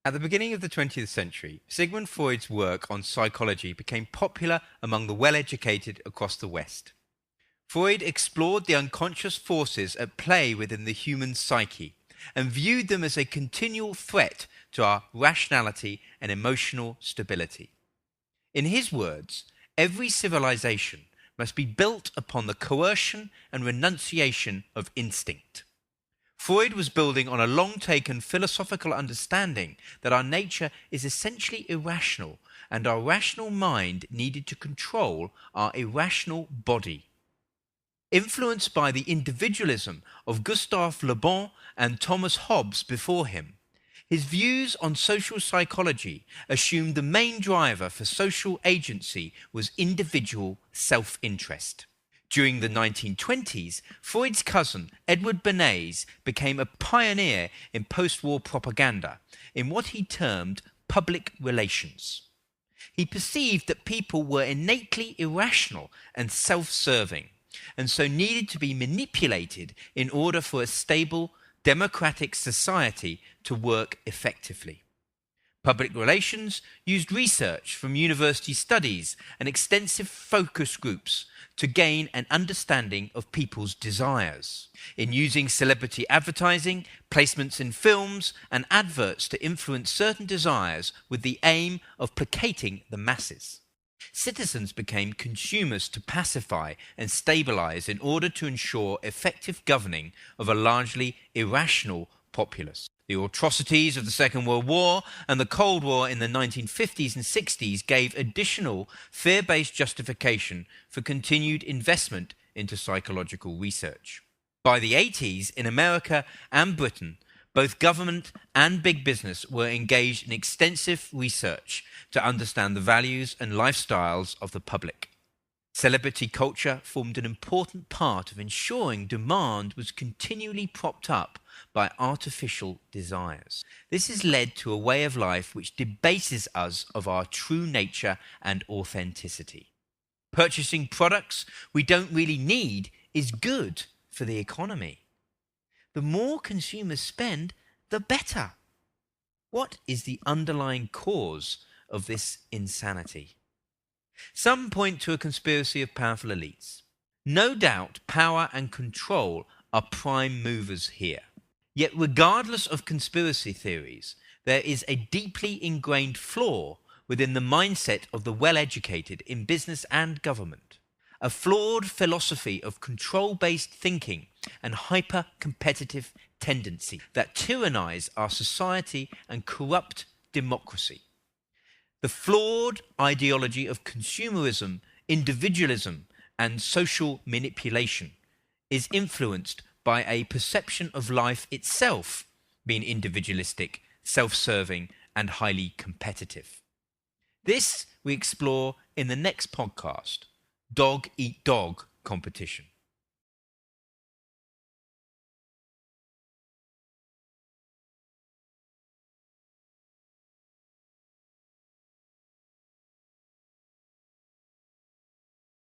At the beginning of the 20th century, Sigmund Freud's work on psychology became popular among the well-educated across the West. Freud explored the unconscious forces at play within the human psyche and viewed them as a continual threat to our rationality and emotional stability. In his words, every civilization must be built upon the coercion and renunciation of instinct. Freud was building on a long-taken philosophical understanding that our nature is essentially irrational and our rational mind needed to control our irrational body. Influenced by the individualism of Gustave Le Bon and Thomas Hobbes before him, his views on social psychology assumed the main driver for social agency was individual self-interest. During the 1920s, Freud's cousin, Edward Bernays, became a pioneer in post-war propaganda in what he termed public relations. He perceived that people were innately irrational and self-serving, and so needed to be manipulated in order for a stable, democratic society to work effectively. Public relations used research from university studies and extensive focus groups to gain an understanding of people's desires. In using celebrity advertising, placements in films, and adverts to influence certain desires with the aim of placating the masses. Citizens became consumers to pacify and stabilize in order to ensure effective governing of a largely irrational populace. The atrocities of the Second World War and the Cold War in the 1950s and 60s gave additional fear-based justification for continued investment into psychological research. By the 80s, in America and Britain, both government and big business were engaged in extensive research to understand the values and lifestyles of the public. Celebrity culture formed an important part of ensuring demand was continually propped up by artificial desires. This has led to a way of life which debases us of our true nature and authenticity. Purchasing products we don't really need is good for the economy. The more consumers spend, the better. What is the underlying cause of this insanity? Some point to a conspiracy of powerful elites. No doubt power and control are prime movers here. Yet regardless of conspiracy theories, there is a deeply ingrained flaw within the mindset of the well-educated in business and government. A flawed philosophy of control-based thinking and hyper-competitive tendency that tyrannize our society and corrupt democracy. The flawed ideology of consumerism, individualism, and social manipulation is influenced by a perception of life itself being individualistic, self-serving, and highly competitive. This we explore in the next podcast, Dog Eat Dog Competition.